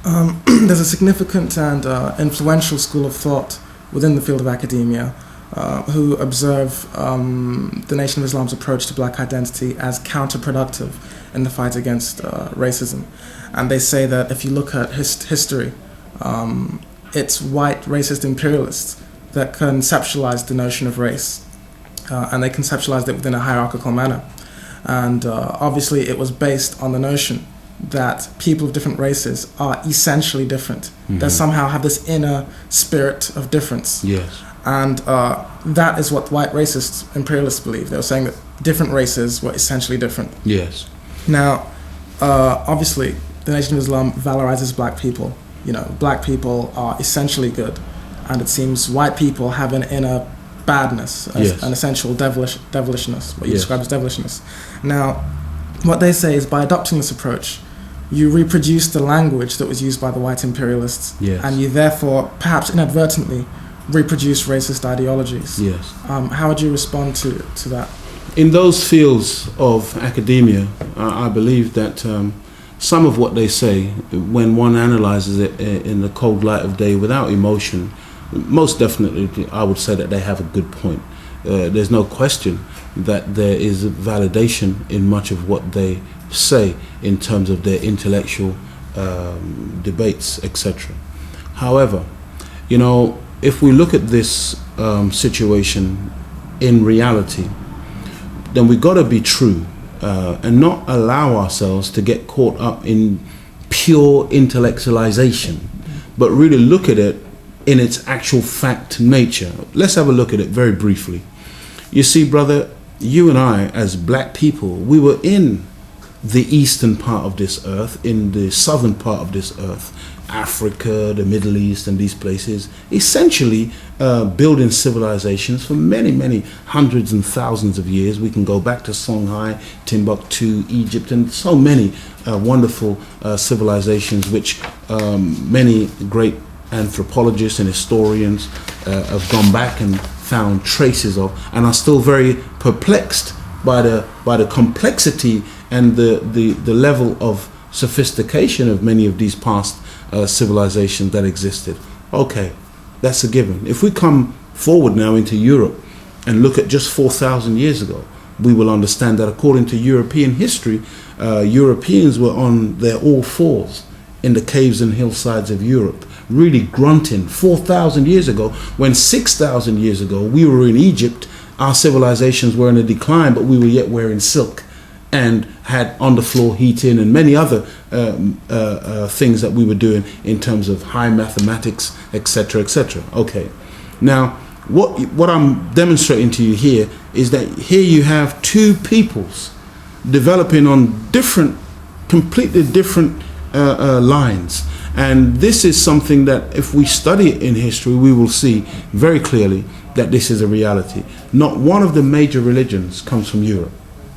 There's a significant and influential school of thought within the field of academia who observe the Nation of Islam's approach to black identity as counterproductive in the fight against racism. And they say that if you look at history, it's white racist imperialists that conceptualized the notion of race, and they conceptualized it within a hierarchical manner. And obviously it was based on the notion that people of different races are essentially different. Mm-hmm. They somehow have this inner spirit of difference. Yes. And that is what white racist imperialists believe. They were saying that different races were essentially different. Yes. Now, obviously, the Nation of Islam valorizes black people. You know, black people are essentially good, and it seems white people have an inner badness, an essential devilishness, what you describe as devilishness. Now, what they say is by adopting this approach, you reproduce the language that was used by the white imperialists, and you therefore, perhaps inadvertently, reproduce racist ideologies. Yes. How would you respond to that? In those fields of academia, I believe that some of what they say, when one analyzes it in the cold light of day without emotion, most definitely I would say that they have a good point. There's no question that there is validation in much of what they say in terms of their intellectual debates, etc. However, you know, if we look at this situation in reality, then we've got to be true and not allow ourselves to get caught up in pure intellectualization, but really look at it in its actual fact nature. Let's have a look at it very briefly. You see, brother, you and I, as black people, we were in the eastern part of this earth, in the southern part of this earth, Africa, the Middle East, and these places, essentially building civilizations for many, many hundreds and thousands of years. We can go back to Songhai, Timbuktu, Egypt, and so many wonderful civilizations which many great anthropologists and historians have gone back and found traces of, and are still very perplexed by the complexity and the level of sophistication of many of these past civilizations that existed. Okay, that's a given. If we come forward now into Europe and look at just 4,000 years ago, we will understand that according to European history, Europeans were on their all fours in the caves and hillsides of Europe, really grunting 4,000 years ago, when 6,000 years ago we were in Egypt. Our civilizations were in a decline, but we were yet wearing silk and had underfloor heating and many other things that we were doing in terms of high mathematics, etc., etc. Okay, now what I'm demonstrating to you here is that here you have two peoples developing on different, completely different lines. And this is something that if we study it in history, we will see very clearly that this is a reality. Not one of the major religions comes from Europe.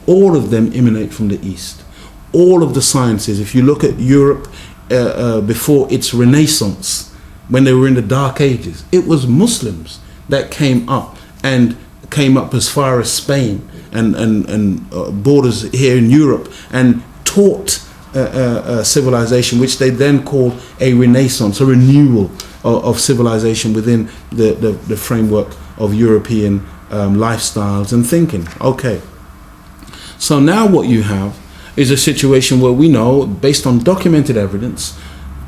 All of them emanate from the East. All of the sciences, if you look at Europe before its Renaissance, when they were in the Dark Ages, it was Muslims that came up as far as Spain and borders here in Europe and taught civilization, which they then called a renaissance, a renewal of civilization within the framework of European lifestyles and thinking. Okay, so now what you have is a situation where we know, based on documented evidence,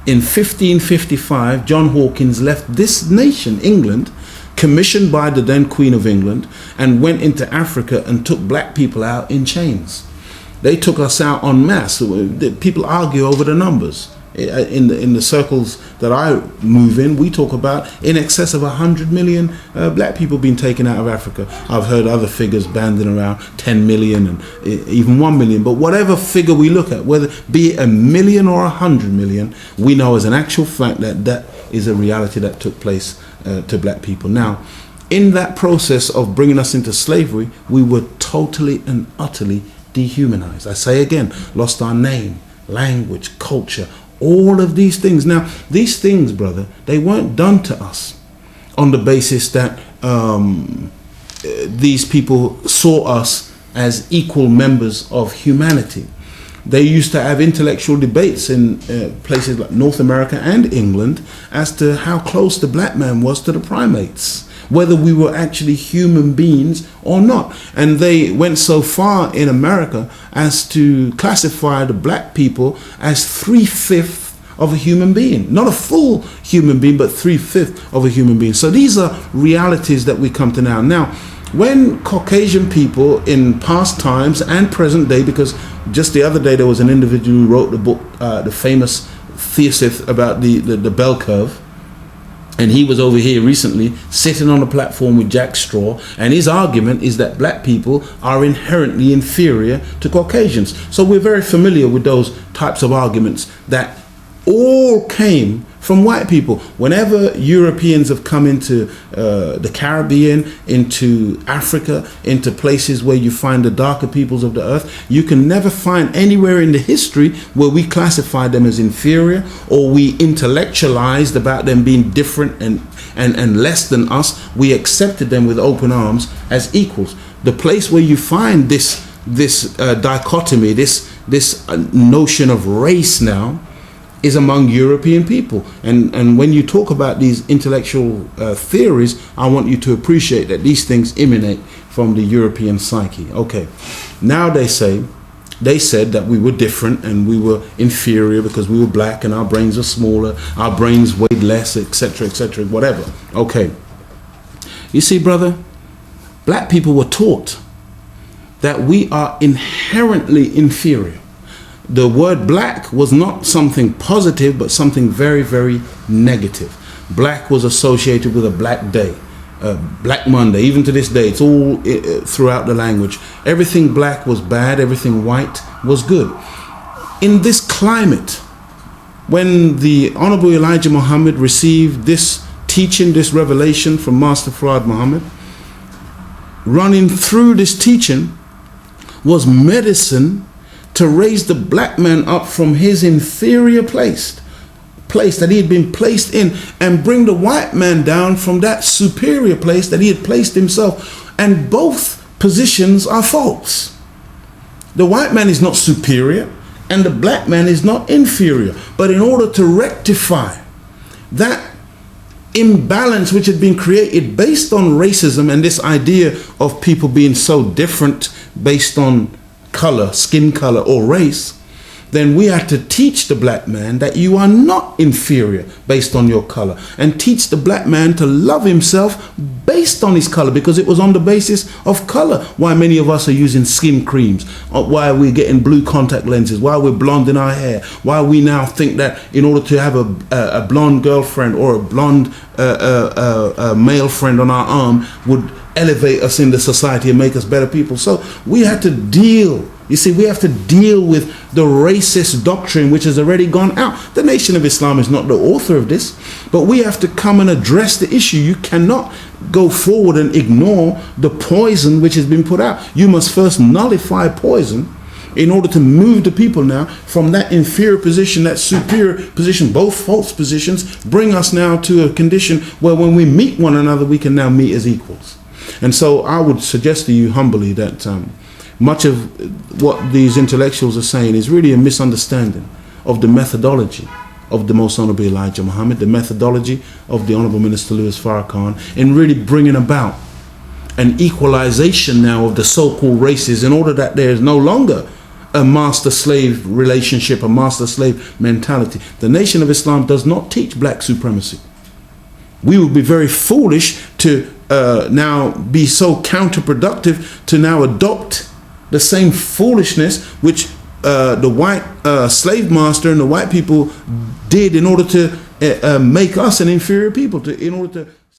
in 1555 John Hawkins left this nation, England, commissioned by the then Queen of England, and went into Africa and took black people out in chains. They took us out en masse. People argue over the numbers. In the circles that I move in, we talk about in excess of 100 million black people being taken out of Africa. I've heard other figures banding around 10 million and even 1 million. But whatever figure we look at, whether be it 1 million or 100 million, we know as an actual fact that that is a reality that took place to black people. Now, in that process of bringing us into slavery, we were totally and utterly dehumanized. I say again, lost our name, language, culture, all of these things. Now, these things, brother, they weren't done to us on the basis that these people saw us as equal members of humanity. They used to have intellectual debates in places like North America and England as to how close the black man was to the primates, whether we were actually human beings or not. And they went so far in America as to classify the black people as 3/5 of a human being. Not a full human being, but 3/5 of a human being. So these are realities that we come to now. Now, when Caucasian people in past times and present day, because just the other day there was an individual who wrote the book, the famous thesis about the bell curve, and he was over here recently sitting on a platform with Jack Straw, and his argument is that black people are inherently inferior to Caucasians. So we're very familiar with those types of arguments that all came from white people. Whenever Europeans have come into the Caribbean, into Africa, into places where you find the darker peoples of the earth, you can never find anywhere in the history where we classified them as inferior or we intellectualized about them being different and less than us. We accepted them with open arms as equals. The place where you find this dichotomy, this notion of race now, is among European people. And when you talk about these intellectual theories, I want you to appreciate that these things emanate from the European psyche. Okay, now they said that we were different and we were inferior because we were black and our brains are smaller, our brains weighed less, etc., etc., whatever. Okay, you see, brother, black people were taught that we are inherently inferior. The word black was not something positive, but something very, very negative. Black was associated with a black day, Black Monday. Even to this day, it's all throughout the language. Everything black was bad, everything white was good. In this climate, when the Honourable Elijah Muhammad received this teaching, this revelation from Master Fard Muhammad, running through this teaching was medicine to raise the black man up from his inferior place that he had been placed in, and bring the white man down from that superior place that he had placed himself. And both positions are false. The white man is not superior and the black man is not inferior. But in order to rectify that imbalance which had been created based on racism and this idea of people being so different based on color, skin color, or race, then we had to teach the black man that you are not inferior based on your color, and teach the black man to love himself based on his color, because it was on the basis of color why many of us are using skin creams, why we're getting blue contact lenses, why we're blonde in our hair, why we now think that in order to have a blonde girlfriend or a blonde male friend on our arm would elevate us in the society and make us better people. So we had to deal, you see, we have to deal with the racist doctrine which has already gone out. The Nation of Islam is not the author of this, but we have to come and address the issue. You cannot go forward and ignore the poison which has been put out. You must first nullify poison in order to move the people now from that inferior position, that superior position, both false positions, bring us now to a condition where when we meet one another, we can now meet as equals. And so I would suggest to you humbly that much of what these intellectuals are saying is really a misunderstanding of the methodology of the Most Honourable Elijah Muhammad, the methodology of the Honourable Minister Louis Farrakhan, in really bringing about an equalization now of the so-called races, in order that there is no longer a master-slave relationship, a master-slave mentality. The Nation of Islam does not teach black supremacy. We would be very foolish to now be so counterproductive to now adopt the same foolishness which the white slave master and the white people did in order to make us an inferior people, in order to